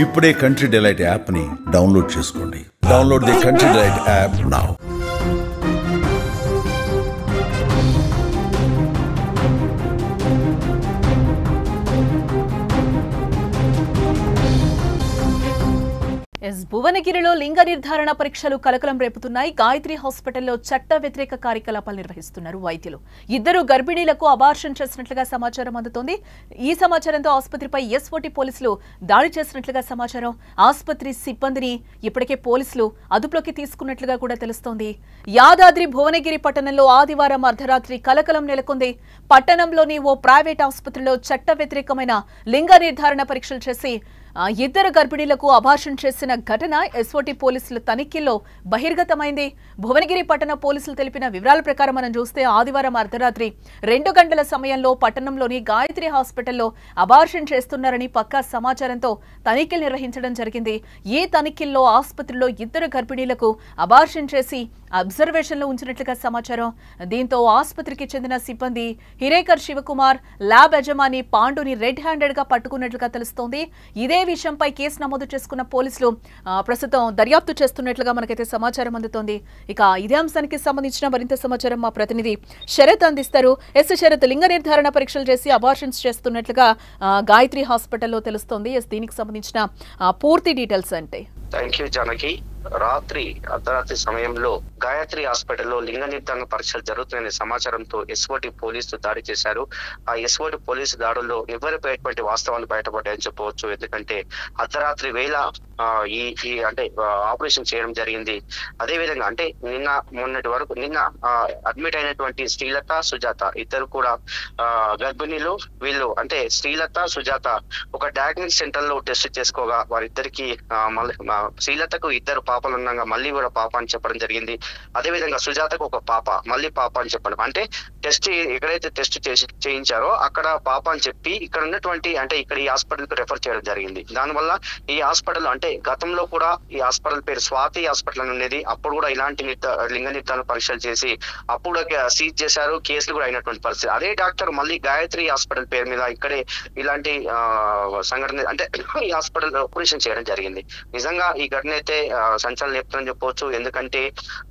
ఇప్పుడే country delight app ని download చేసుకోండి. Download the country delight app now. భువనగిరిలో లింగ నిర్ధారణ పరీక్షలు కలకలం రేపుతున్నాయి. గాయత్రి హాస్పిటల్లో చట్ట వ్యతిరేక కార్యకలాపాలు నిర్వహిస్తున్నారు వైద్యులు. 2 గర్భిణీలకు అబార్షన్ చేసినట్లుగా సమాచారం అందుతోంది. ఈ సమాచారంతో ఆసుపత్రిపై ఎస్ఓటీ పోలీసులు దాడి చేసినట్లుగా సమాచారం. ఆసుపత్రి సిబ్బందిని ఇప్పటికే పోలీసులు అదుపులోకి తీసుకున్నట్లుగా కూడా తెలుస్తోంది. యాదాద్రి భువనగిరి పట్టణంలో ఆదివారం అర్ధరాత్రి కలకలం నెలకొంది. పట్టణంలోని ఓ ప్రైవేట్ ఆసుపత్రిలో చట్ట వ్యతిరేకమైన లింగ నిర్ధారణ పరీక్షలు చేసి 2 గర్భిణీలకు అబార్షన్ చేసిన ఘటన ఎస్ఓటీ పోలీసుల తనిఖీల్లో బహిర్గతమైంది. భువనగిరి పట్టణ పోలీసులు తెలిపిన వివరాల ప్రకారం మనం చూస్తే ఆదివారం అర్ధరాత్రి 2 గంటల సమయంలో పట్టణంలోని గాయత్రి హాస్పిటల్లో అబార్షన్ చేస్తున్నారని పక్కా సమాచారంతో తనిఖీలు నిర్వహించడం జరిగింది. ఈ తనిఖీల్లో ఆసుపత్రిలో 2 గర్భిణీలకు అబార్షన్ చేసి అబ్జర్వేషన్లో ఉంచినట్లుగా సమాచారం. దీంతో ఆసుపత్రికి చెందిన సిబ్బంది హిరేకర్ శివకుమార్, ల్యాబ్ యజమాని పాండుని రెడ్ హ్యాండెడ్ గా పట్టుకున్నట్లుగా తెలుస్తోంది. ఇదే విషయంపై కేసు నమోదు చేసుకున్న పోలీసులు ప్రస్తుతం దర్యాప్తు చేస్తున్నట్లుగా మనకైతే సమాచారం అందుతోంది. ఇక ఇదే అంశానికి సంబంధించిన మరింత సమాచారం మా ప్రతినిధి శరత్ అందిస్తారు. శరత్, లింగ నిర్ధారణ పరీక్షలు చేసి అబార్షన్స్ చేస్తున్నట్లుగా గాయత్రి హాస్పిటల్లో తెలుస్తోంది. దీనికి సంబంధించిన పూర్తి డీటెయిల్స్ అంటే. Thank you Janaki. అర్ధరాత్రి సమయంలో గాయత్రి హాస్పిటల్లో లింగ నిర్ధారణ పరీక్షలు జరుగుతున్నాయనే సమాచారంతో ఎస్ఓటి పోలీసులు దాడి చేశారు. ఆ ఎస్ఓటి పోలీసు దాడుల్లో ఎవరిపైనటువంటి వాస్తవాలు బయటపడ్డాయని చెప్పవచ్చు. ఎందుకంటే అర్ధరాత్రి వేళ అంటే ఆపరేషన్ చేయడం జరిగింది. అదే విధంగా అంటే మొన్నటి వరకు అడ్మిట్ అయినటువంటి శ్రీలత, సుజాత ఇద్దరు కూడా గర్భిణీలు. వీళ్ళు అంటే శ్రీలత, సుజాత ఒక డయాగ్నోస్టిక్ సెంటర్ లో టెస్ట్ చేసుకోగా వారిద్దరికి శ్రీలతకు 2 పాపలు ఉండగా మళ్ళీ కూడా పాప అని చెప్పడం జరిగింది. అదే విధంగా సుజాతకు ఒక పాప, మళ్ళీ పాప అని చెప్పడం, అంటే టెస్ట్ ఎక్కడైతే టెస్ట్ చేయించారో అక్కడ పాప అని చెప్పి ఇక్కడ ఉన్నటువంటి అంటే ఇక్కడ ఈ హాస్పిటల్ కు రెఫర్ చేయడం జరిగింది. దానివల్ల ఈ హాస్పిటల్ అంటే గతంలో కూడా ఈ హాస్పిటల్ పేరు స్వాతి హాస్పిటల్ అని ఉండేది. అప్పుడు కూడా ఇలాంటి లింగ నిర్ధారణ పరీక్షలు చేసి అప్పుడు సీజ్ చేశారు, కేసులు కూడా అయినటువంటి పరిస్థితి. అదే డాక్టర్ మళ్ళీ గాయత్రి హాస్పిటల్ పేరు మీద ఇక్కడే ఇలాంటి సంఘటన అంటే ఈ హాస్పిటల్ ఆపరేషన్ చేయడం జరిగింది. నిజంగా ఈ ఘటన అయితే సంచలనం చెప్తుందని చెప్పవచ్చు. ఎందుకంటే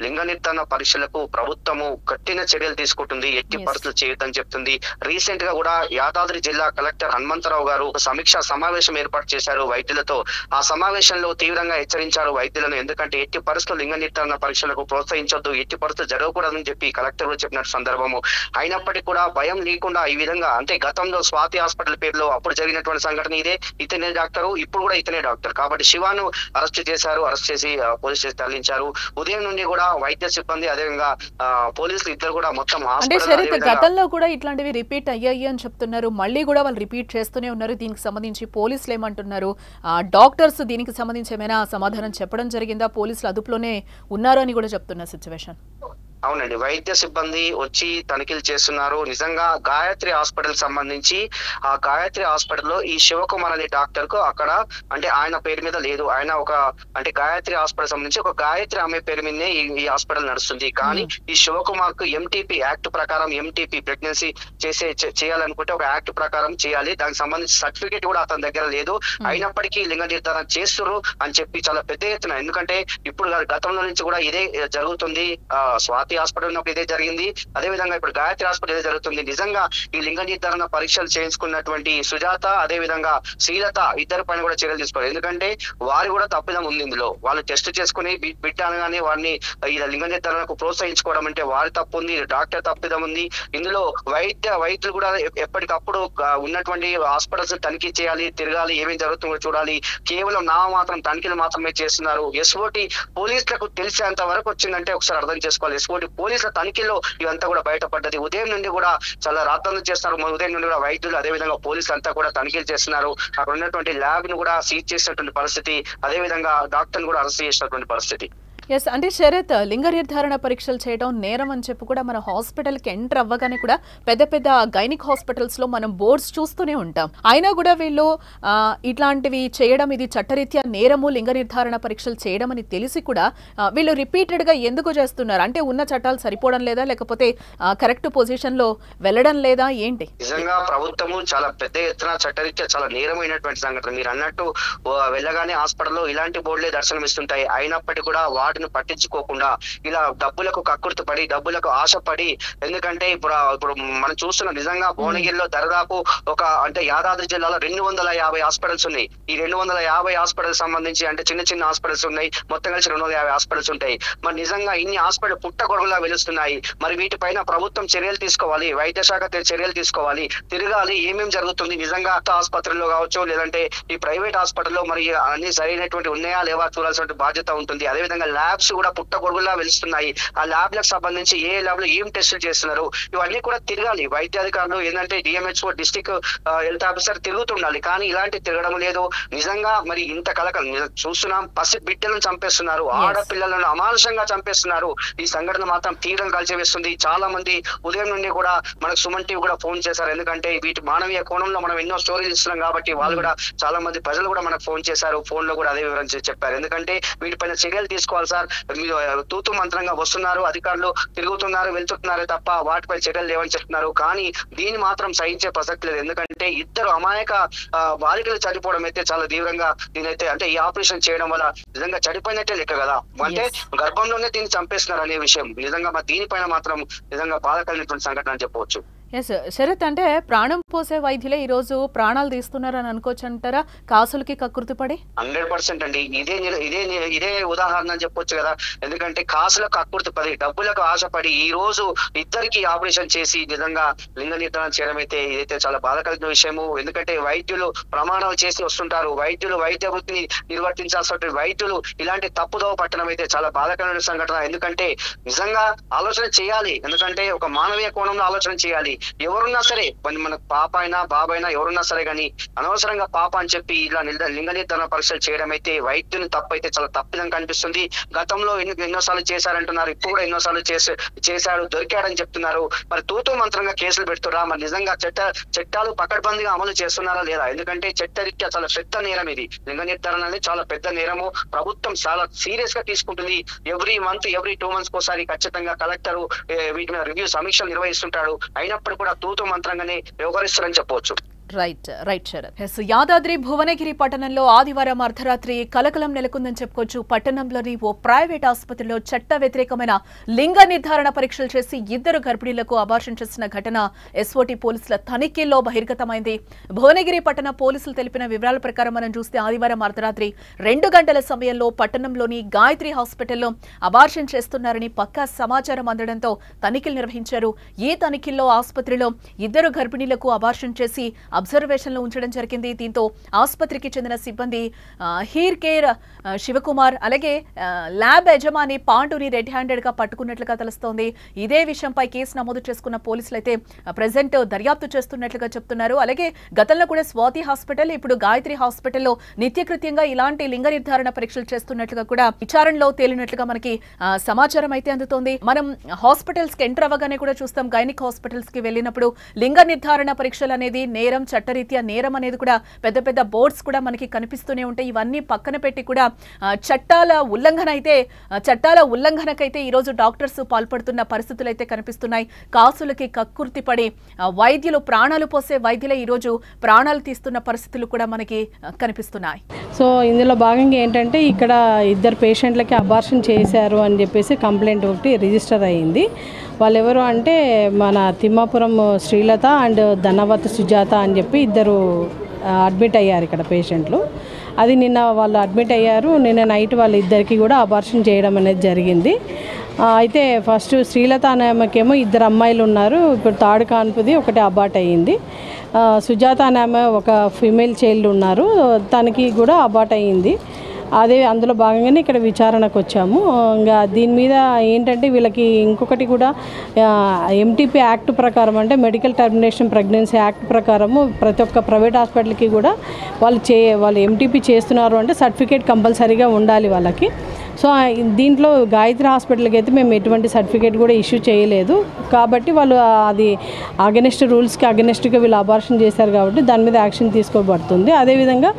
లింగ నిర్ధారణ పరీక్షలకు ప్రభుత్వము కఠిన చర్యలు తీసుకుంటుంది, ఎట్టి పరిస్థితులు చేయొద్దని చెప్తుంది. రీసెంట్ గా కూడా యాదాద్రి జిల్లా కలెక్టర్ హనుమంతరావు గారు ఒక సమీక్షా సమావేశం ఏర్పాటు చేశారు వైద్యులతో. ఆ సమావేశంలో తీవ్రంగా హెచ్చరించారు వైద్యులను. ఎందుకంటే ఎట్టి పరిస్థితులు లింగ నిర్ధారణ పరీక్షలకు ప్రోత్సహించొద్దు, ఎట్టి పరిస్థితులు జరగకూడదని చెప్పి కలెక్టర్ చెప్పిన సందర్భము. అయినప్పటికీ కూడా భయం లేకుండా ఈ విధంగా అంటే గతంలో స్వాతి హాస్పిటల్ పేరులో అప్పుడు జరిగినటువంటి సంఘటన ఇతనే డాక్టరు, ఇప్పుడు కూడా ఇతనే డాక్టర్. కాబట్టి శివాను అరెస్ట్ చేశారు. అరెస్ట్ చేసి పోలీస్ స్టేషన్ తరలించారు. ఉదయం నుండి కూడా వైద్య సిబ్బంది అదేవిధంగా పోలీసులు ఇద్దరు కూడా మొత్తం గతంలో కూడా ఇట్లాంటివి రిపీట్ అయ్యాయి అని చెప్తున్నారు. మళ్ళీ కూడా వాళ్ళు రిపీట్ చేస్తూనే ఉన్నారు. దీనికి సంబంధించి పోలీసులు ఏమంటున్నారు? డాక్టర్స్ దీనికి సంబంధించి ఏమైనా సమాధానం చెప్పడం జరిగిందా? పోలీసులు అదుపులోనే ఉన్నారు అని కూడా చెప్తున్న సిచ్యువేషన్. అవునండి, వైద్య సిబ్బంది వచ్చి తనిఖీలు చేస్తున్నారు. నిజంగా గాయత్రి హాస్పిటల్ సంబంధించి ఆ గాయత్రి హాస్పిటల్లో ఈ శివకుమార్ అనే డాక్టర్ కు అక్కడ అంటే ఆయన పేరు మీద లేదు. ఆయన ఒక అంటే గాయత్రి హాస్పిటల్ సంబంధించి ఒక గాయత్రి ఆమె పేరు మీదనే ఈ హాస్పిటల్ నడుస్తుంది. కానీ ఈ శివకుమార్ కు ఎంటీపీ యాక్ట్ ప్రకారం ఎంటీపీ ప్రెగ్నెన్సీ చేయాలనుకుంటే ఒక యాక్ట్ ప్రకారం చేయాలి. దానికి సంబంధించి సర్టిఫికేట్ కూడా అతని దగ్గర లేదు. అయినప్పటికీ లింగ నిర్ధారణ చేస్తున్నారు అని చెప్పి చాలా పెద్ద ఎత్తున, ఎందుకంటే ఇప్పుడు గతంలో నుంచి కూడా ఇదే జరుగుతుంది. స్వాతి హాస్పిటల్ ఉన్నప్పుడు ఇదే జరిగింది. అదే విధంగా ఇప్పుడు గాయత్రి హాస్పిటల్ ఇదే జరుగుతుంది. నిజంగా ఈ లింగ నిర్ధారణ పరీక్షలు చేయించుకున్నటువంటి సుజాత అదే విధంగా శ్రీలత ఇద్దరి పైన కూడా చర్యలు తీసుకోవాలి. ఎందుకంటే వారి కూడా తప్పిదం ఉంది ఇందులో. వాళ్ళు టెస్ట్ చేసుకుని బిడ్డ అనగానే వారిని ఈ లింగ నిర్ధారణకు ప్రోత్సహించుకోవడం అంటే వారి తప్పు ఉంది, డాక్టర్ తప్పిదం ఉంది. ఇందులో వైద్యులు కూడా ఎప్పటికప్పుడు ఉన్నటువంటి హాస్పిటల్స్ తనిఖీ చేయాలి, తిరగాలి, ఏమేమి జరుగుతుందో చూడాలి. కేవలం మాత్రం తనిఖీలు మాత్రమే చేస్తున్నారు. ఎస్ఓటి పోలీసులకు తెలిసేంత వరకు వచ్చిందంటే ఒకసారి అర్థం చేసుకోవాలి. ఎస్ఓటి పోలీసుల తనిఖీలో ఇదంతా కూడా బయటపడ్డది. ఉదయం నుండి కూడా చాలా రాత్రులు చేస్తున్నారు. ఉదయం నుండి కూడా వైద్యులు అదే విధంగా పోలీసులు అంతా కూడా తనిఖీలు చేస్తున్నారు. అక్కడ ఉన్నటువంటి ల్యాబ్ ను కూడా సీజ్ చేసినటువంటి పరిస్థితి, అదే విధంగా డాక్టర్ కూడా అరెస్ట్ చేసినటువంటి పరిస్థితి. ఎస్, అంటే శరత్, లింగ నిర్ధారణ పరీక్షలు చేయడం నేరం అని చెప్పి కూడా మన హాస్పిటల్కి ఎంటర్ అవ్వగానే కూడా పెద్ద పెద్ద గైనిక్ హాస్పిటల్స్ లో మనం బోర్డ్స్ చూస్తూనే ఉంటాం. అయినా కూడా వీళ్ళు ఇట్లాంటివి చేయడం ఇది చట్టరీత్యా నేరము, లింగ నిర్ధారణ పరీక్షలు చేయడం అని తెలిసి కూడా వీళ్ళు రిపీటెడ్ గా ఎందుకు చేస్తున్నారు? అంటే ఉన్న చట్టాలు సరిపోవడం లేదా, లేకపోతే కరెక్ట్ పొజిషన్ లో వెళ్ళడం లేదా, ఏంటి? నిజంగా ప్రభుత్వము చాలా పెద్ద ఎత్తున చట్టరీత్యా చాలా నేరమైనటువంటి సంఘటన. మీరు అన్నట్టు వెళ్ళగానే హాస్పిటల్లో ఇలాంటి బోర్డులే దర్శనమిస్తుంటాయి. అయినప్పటికీ కూడా వాటిని పట్టించుకోకుండా ఇలా డబ్బులకు కక్కుర్తి పడి, డబ్బులకు ఆశపడి, ఎందుకంటే ఇప్పుడు మనం చూస్తున్నాం నిజంగా భువనగిరిలో దాదాపు అంటే యాదాద్రి జిల్లాలో 250 హాస్పిటల్స్ ఉన్నాయి. ఈ 250 హాస్పిటల్ సంబంధించి అంటే చిన్న చిన్న హాస్పిటల్స్ ఉన్నాయి, మొత్తం కలిసి 250 హాస్పిటల్స్ ఉంటాయి. మరి నిజంగా ఇన్ని హాస్పిటల్ పుట్టగొడుగులా వెలుస్తున్నాయి. మరి వీటిపైన ప్రభుత్వం చర్యలు తీసుకోవాలి, వైద్య శాఖ చర్యలు తీసుకోవాలి, తిరగాలి ఏమేమి జరుగుతుంది నిజంగా ఆసుపత్రుల్లో కావచ్చు, లేదంటే ఈ ప్రైవేట్ హాస్పిటల్లో మరి అన్ని సరైనటువంటి ఉన్నాయా లేవా చూడాల్సిన బాధ్యత ఉంటుంది. అదేవిధంగా ల్యాబ్స్ కూడా పుట్టగొడుగులా వెలుస్తున్నాయి. ఆ ల్యాబ్లకు సంబంధించి ఏ ల్యాబ్ లో ఏం టెస్టులు చేస్తున్నారు ఇవన్నీ కూడా తిరగాలి. వైద్యాధికారులు ఏంటంటే డిఎంహెచ్ఓ డిస్ట్రిక్ట్ హెల్త్ ఆఫీసర్ తిరుగుతుండాలి. కానీ ఇలాంటి తిరగడం లేదు. నిజంగా మరి ఇంత కలకలం చూస్తున్నాం. పసి బిడ్డలను చంపేస్తున్నారు, ఆడపిల్లలను అమానుషంగా చంపేస్తున్నారు. ఈ సంఘటన మాత్రం తీవ్రం కలిసివేస్తుంది. చాలా మంది ఉదయం నుండి కూడా మనకు సుమన్ టీవీ కూడా ఫోన్ చేశారు. ఎందుకంటే వీటి మానవీయ కోణంలో మనం ఎన్నో స్టోరీలు ఇస్తున్నాం కాబట్టి వాళ్ళు కూడా చాలా మంది ప్రజలు కూడా మనకు ఫోన్ చేశారు. ఫోన్ లో కూడా అదే వివరం చెప్పారు. ఎందుకంటే వీటిపైన చర్యలు తీసుకోవాలి సార్. మీరు తూతు మంత్రంగా వస్తున్నారు, అధికారులు తిరుగుతున్నారు, వెళ్తున్నారు తప్ప వాటిపై చర్యలు లేవని చెప్తున్నారు. కానీ దీన్ని మాత్రం సహించే ప్రసక్తి లేదు. ఎందుకంటే ఇద్దరు అమాయక బాలికలు చనిపోవడం అయితే చాలా తీవ్రంగా దీనైతే అంటే ఈ ఆపరేషన్ చేయడం వల్ల నిజంగా చనిపోయినట్టే లెక్క కదా. అంటే గర్భంలోనే దీన్ని చంపేస్తున్నారు అనే విషయం నిజంగా దీనిపైన మాత్రం నిజంగా బాధ కలిగినటువంటి సంఘటన అని చెప్పవచ్చు. ఎస్ శరత్, అంటే ప్రాణం పోసే వైద్యులే ఈ రోజు ప్రాణాలు తీస్తున్నారని అనుకోవచ్చు అంటారా? కాసులకి కకృతి పడి 100% అండి. ఇదే ఉదాహరణ అని చెప్పొచ్చు కదా. ఎందుకంటే కాసులకు కకృతి పడి, డబ్బులకు ఆశపడి ఈ రోజు ఇద్దరికి ఆపరేషన్ చేసి నిజంగా లింగ నిర్ధారణ చేయడం అయితే ఇదైతే చాలా బాధ కలిగిన విషయము. ఎందుకంటే వైద్యులు ప్రమాణాలు చేసి వస్తుంటారు, వైద్యులు వైద్య వృత్తిని నిర్వర్తించాల్సిన వైద్యులు ఇలాంటి తప్పుదోవ పట్టడం అయితే చాలా బాధాకరమైన సంఘటన. ఎందుకంటే నిజంగా ఆలోచన చేయాలి. ఎందుకంటే ఒక మానవీయ కోణంలో ఆలోచన చేయాలి. ఎవరున్నా సరే, మన పాప అయినా బాబు అయినా ఎవరున్నా సరే కానీ అనవసరంగా పాప అని చెప్పి ఇలా లింగ నిర్ధారణ పరీక్షలు చేయడం అయితే వైద్యుని తప్పు అయితే చాలా తప్పిదం కనిపిస్తుంది. గతంలో ఎన్నోసార్లు చేశారంటున్నారు, ఇప్పుడు కూడా ఎన్నోసార్లు చేశాడు, దొరికాడని చెప్తున్నారు. మరి తూతూ మంత్రంగా కేసులు పెడుతురా? మరి నిజంగా చట్టాలు పకడ్బందీగా అమలు చేస్తున్నారా లేదా? ఎందుకంటే చట్టరీత్యా చాలా పెద్ద నేరం ఇది. లింగ నిర్ధారణ అనేది చాలా పెద్ద నేరము. ప్రభుత్వం చాలా సీరియస్ గా తీసుకుంటుంది. ఎవ్రీ 2 months కోసారి ఖచ్చితంగా కలెక్టర్ వీటి మీద రివ్యూ సమీక్షలు నిర్వహిస్తుంటాడు. అయినప్పుడు కూడా తూతు మంత్రంగానే వ్యవహరిస్తారని చెప్పవచ్చు. రైట్ శరత్. యాదాద్రి భువనగిరి పట్టణంలో ఆదివారం అర్ధరాత్రి కలకలం నెలకొందని చెప్పుకోవచ్చు. పట్టణంలోని ఓ ప్రైవేట్ ఆసుపత్రిలో చట్ట వ్యతిరేకమైన లింగ నిర్ధారణ పరీక్షలు చేసి 2 గర్భిణీలకు అబార్షన్ చేసిన ఘటన ఎస్ఓటీ పోలీసుల తనిఖీల్లో బహిర్గతమైంది. భువనగిరి పట్టణ పోలీసులు తెలిపిన వివరాల ప్రకారం మనం చూస్తే ఆదివారం అర్ధరాత్రి 2 గంటల సమయంలో పట్టణంలోని గాయత్రి హాస్పిటల్లో అబార్షన్ చేస్తున్నారని పక్కా సమాచారం అందడంతో తనిఖీలు నిర్వహించారు. ఈ తనిఖీల్లో ఆసుపత్రిలో 2 గర్భిణీలకు అబార్షన్ చేసి అబ్జర్వేషన్ లో ఉంచడం జరిగింది. దీంతో ఆసుపత్రికి చెందిన సిబ్బంది హీర్ కేర్ శివకుమార్ అలాగే ల్యాబ్ యజమాని పాండుని రెడ్ హ్యాండెడ్ గా పట్టుకున్నట్లుగా తెలుస్తోంది. ఇదే విషయంపై కేసు నమోదు చేసుకున్న పోలీసులు అయితే ప్రెజెంట్ దర్యాప్తు చేస్తున్నట్లుగా చెప్తున్నారు. అలాగే గతంలో కూడా స్వాతి హాస్పిటల్, ఇప్పుడు గాయత్రి హాస్పిటల్లో నిత్యకృత్యంగా ఇలాంటి లింగ నిర్ధారణ పరీక్షలు చేస్తున్నట్లుగా కూడా విచారణలో తేలినట్లుగా మనకి సమాచారం అయితే అందుతోంది. మనం హాస్పిటల్స్ కి ఎంటర్ అవ్వగానే కూడా చూస్తాం, గైనిక్ హాస్పిటల్స్ కి వెళ్ళినప్పుడు లింగ నిర్ధారణ పరీక్షలు అనేది నేరం, చట్టరీత్యా నేరం అనేది కూడా పెద్ద పెద్ద బోర్డ్స్ కూడా మనకి కనిపిస్తూనే ఉంటాయి. ఇవన్నీ పక్కన పెట్టి కూడా చట్టాల ఉల్లంఘనకైతే ఈ రోజు డాక్టర్స్ పాల్పడుతున్న పరిస్థితులు అయితే కనిపిస్తున్నాయి. కాసులకి కక్కుర్తి పడి వైద్యులు ప్రాణాలు పోసే వైద్యులే ఈ రోజు ప్రాణాలు తీస్తున్న పరిస్థితులు కూడా మనకి కనిపిస్తున్నాయి. సో ఇందులో భాగంగా ఏంటంటే ఇక్కడ 2 పేషెంట్లకి అబార్షన్ చేశారు అని చెప్పేసి కంప్లైంట్ ఒకటి రిజిస్టర్ అయ్యింది. వాళ్ళు ఎవరు అంటే మన తిమ్మాపురం శ్రీలత అండ్ ధనవత్ సుజాత అని చెప్పి 2 అడ్మిట్ అయ్యారు ఇక్కడ పేషెంట్లు. అది నిన్న వాళ్ళు అడ్మిట్ అయ్యారు. నిన్న నైట్ వాళ్ళిద్దరికీ కూడా అబార్షన్ చేయడం అనేది జరిగింది. అయితే ఫస్ట్ శ్రీలత అనే ఆమెకేమో 2 అమ్మాయిలు ఉన్నారు. ఇప్పుడు థర్డ్ కాన్పుది ఒకటి అబార్ట్ అయ్యింది. సుజాత అనే ఆమె ఒక ఫీమేల్ చైల్డ్ ఉన్నారు, తనకి కూడా అబార్ట్ అయ్యింది. అందులో భాగంగానే ఇక్కడ విచారణకు వచ్చాము. ఇంకా దీని మీద ఏంటంటే వీళ్ళకి ఇంకొకటి కూడా ఎంటీపీ యాక్ట్ ప్రకారం అంటే మెడికల్ టర్మినేషన్ ప్రెగ్నెన్సీ యాక్ట్ ప్రకారము ప్రతి ఒక్క ప్రైవేట్ హాస్పిటల్కి కూడా వాళ్ళు ఎంటీపీ చేస్తున్నారు అంటే సర్టిఫికేట్ కంపల్సరీగా ఉండాలి వాళ్ళకి. సో దీంట్లో గాయత్రి హాస్పిటల్కి అయితే మేము ఎటువంటి సర్టిఫికేట్ కూడా ఇష్యూ చేయలేదు కాబట్టి వాళ్ళు అది అగెనిస్ట్ రూల్స్కి అగెనిస్ట్గా వీళ్ళు అబార్షన్ చేశారు కాబట్టి దాని మీద యాక్షన్ తీసుకోబడుతుంది. అదేవిధంగా